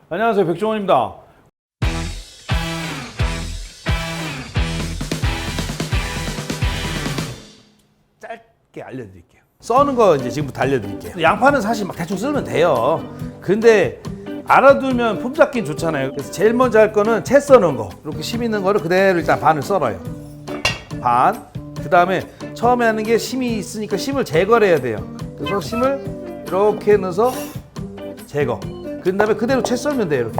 안녕하세요, 백종원입니다. 짧게 알려드릴게요. 써는 거 이제 지금부터 알려드릴게요. 양파는 사실 막 대충 썰면 돼요. 근데 알아두면 품 잡긴 좋잖아요. 그래서 제일 먼저 할 거는 채 써는 거. 이렇게 심 있는 거를 그대로 일단 반을 썰어요. 반. 그 다음에 처음에 하는 게 심이 있으니까 심을 제거를 해야 돼요. 그래서 심을 이렇게 넣어서 제거. 그 다음에 그대로 채 썰면 돼요.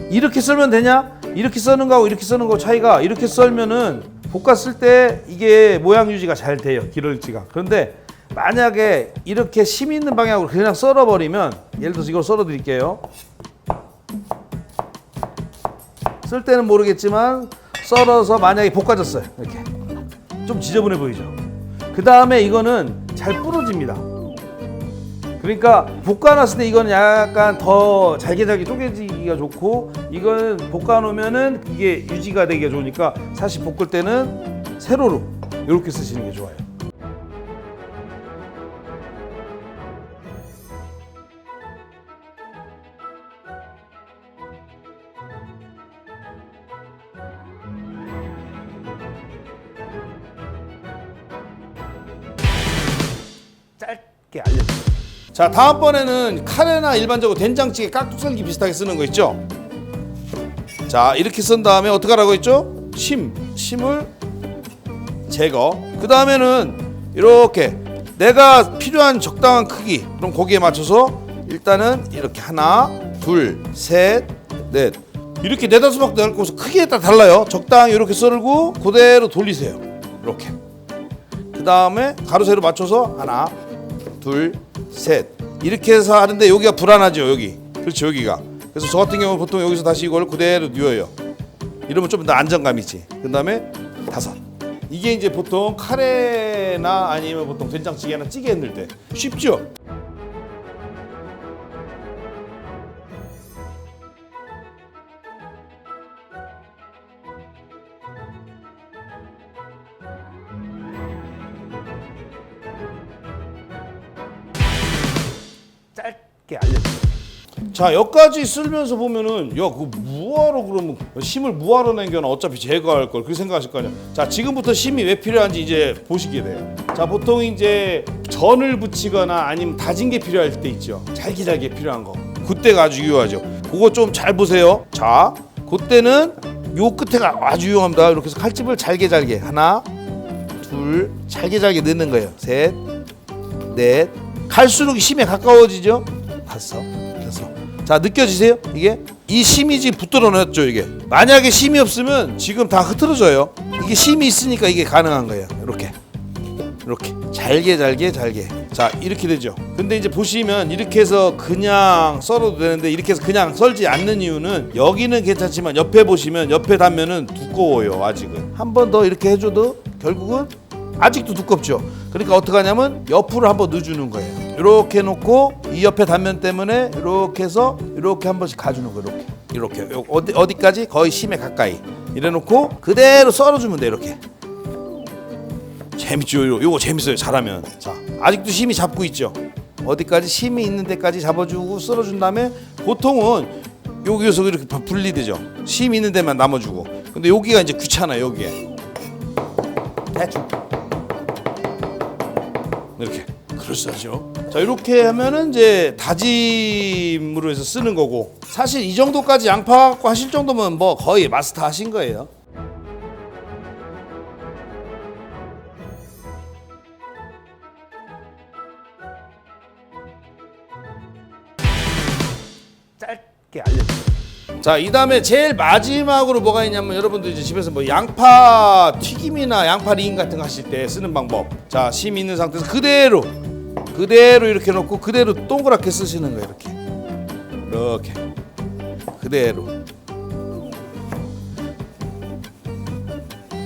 이렇게 썰면 되냐? 이렇게 써는 거하고 이렇게 써는 거 차이가, 이렇게 썰면은 볶아 쓸 때 이게 모양 유지가 잘 돼요, 기름지가. 그런데 만약에 이렇게 심 있는 방향으로 그냥 썰어버리면, 예를 들어서 이걸 썰어 드릴게요. 쓸 때는 모르겠지만 썰어서 만약에 볶아졌어요, 이렇게 좀 지저분해 보이죠. 그 다음에 이거는 잘 부러집니다. 그러니까 볶아놨을 때 이거는 약간 더 잘게 쪼개지기가 좋고, 이거는 볶아놓으면은 이게 유지가 되기가 좋으니까 사실 볶을 때는 세로로 이렇게 쓰시는 게 좋아요. 짧게 알려드릴게요. 자, 다음번에는 카레나 일반적으로 된장찌개 깍둑썰기 비슷하게 쓰는 거 있죠? 자, 이렇게 쓴 다음에 어떻게 하라고 했죠? 심을 제거. 그 다음에는 이렇게 내가 필요한 적당한 크기, 그럼 거기에 맞춰서 일단은 이렇게 하나, 둘, 셋, 넷, 이렇게 네다섯 바퀴 넣고서 크기에 따라 달라요. 적당히 이렇게 썰고 그대로 돌리세요. 이렇게. 그 다음에 가로 세로 맞춰서 하나, 둘, 셋, 이렇게 해서 하는데 여기가 불안하죠, 여기. 그렇죠, 여기가. 그래서 저 같은 경우는 보통 여기서 다시 이걸 그대로 뉘어요. 이러면 좀 더 안정감이지. 그 다음에 다섯. 이게 이제 보통 카레나 아니면 보통 된장찌개나 찌개 넣을 때 쉽죠? 짧게 알려드릴게요. 자, 여기까지 쓸면서 보면은, 야, 그거 뭐하러, 그러면 심을 뭐하러 남겨놔, 어차피 제거할 걸, 그렇게 생각하실 거 아니야. 자, 지금부터 심이 왜 필요한지 이제 보시게 돼요. 자, 보통 이제 전을 붙이거나 아니면 다진 게 필요할 때 있죠. 잘게 필요한 거, 그때가 아주 유효하죠. 그거 좀 잘 보세요. 자, 그때는 요 끝에가 아주 유용합니다. 이렇게 해서 칼집을 잘게 하나, 둘, 잘게 넣는 거예요. 셋, 넷, 갈수록 심에 가까워지죠. 다섯. 자, 느껴지세요? 이게 이 심이 지금 붙들어 놨죠. 이게 만약에 심이 없으면 지금 다 흐트러져요. 이게 심이 있으니까 이게 가능한 거예요. 이렇게 잘게. 자, 이렇게 되죠. 근데 이제 보시면 이렇게 해서 그냥 썰어도 되는데, 이렇게 해서 그냥 썰지 않는 이유는, 여기는 괜찮지만 옆에 보시면 옆에 단면은 두꺼워요. 아직은 한 번 더 이렇게 해줘도 결국은 아직도 두껍죠. 그러니까 어떻게 하냐면 옆으로 한번 넣어주는 거예요. 이렇게 해놓고 이 옆에 단면 때문에 이렇게 해서 이렇게 한 번씩 가주는 거예요. 이렇게 어디까지? 거의 심에 가까이 이래놓고 그대로 썰어주면 돼요. 이렇게. 재밌죠? 요거 재밌어요, 잘하면. 자, 아직도 심이 잡고 있죠? 어디까지? 심이 있는 데까지 잡아주고 썰어준 다음에, 보통은 여기서 이렇게 분리되죠. 심 있는 데만 남아주고. 근데 여기가 이제 귀찮아요. 여기에 대충 이렇게. 그럴싸하죠. 자, 이렇게 하면은 이제 다짐으로 해서 쓰는 거고, 사실 이 정도까지 양파 갖고 하실 정도면 뭐 거의 마스터 하신 거예요. 짧게 알려드릴게요. 자, 이 다음에 제일 마지막으로 뭐가 있냐면, 여러분들 이제 집에서 뭐 양파 튀김이나 양파 링 같은 거 하실 때 쓰는 방법. 자, 심 있는 상태에서 그대로 이렇게 놓고 그대로 동그랗게 쓰시는 거예요. 이렇게 그대로.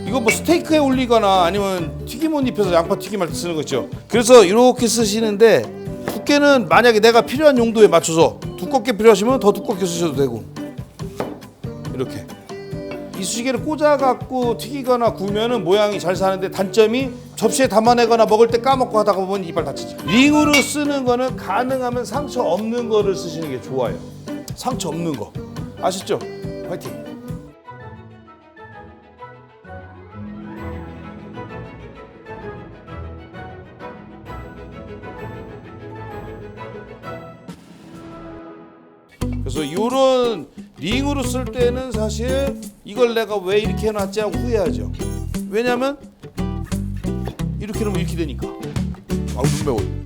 이거 뭐 스테이크에 올리거나 아니면 튀김 옷 입혀서 양파 튀김할 때 쓰는 거 있죠. 그래서 이렇게 쓰시는데, 두께는 만약에 내가 필요한 용도에 맞춰서 두껍게 필요하시면 더 두껍게 쓰셔도 되고, 이렇게. 이쑤시개를 꽂아갖고 튀기거나 구우면은 모양이 잘 사는데 단점이 접시에 담아내거나 먹을 때 까먹고 하다가 보면 이빨 다치죠. 링으로 쓰는 거는 가능하면 상처 없는 거를 쓰시는 게 좋아요. 상처 없는 거 아시죠? 화이팅! 그래서 이런 링으로 쓸 때는 사실 이걸 내가 왜 이렇게 해놨지 하고 후회하죠. 왜냐면 이렇게 하면 이렇게 되니까. 아우 눈 매워.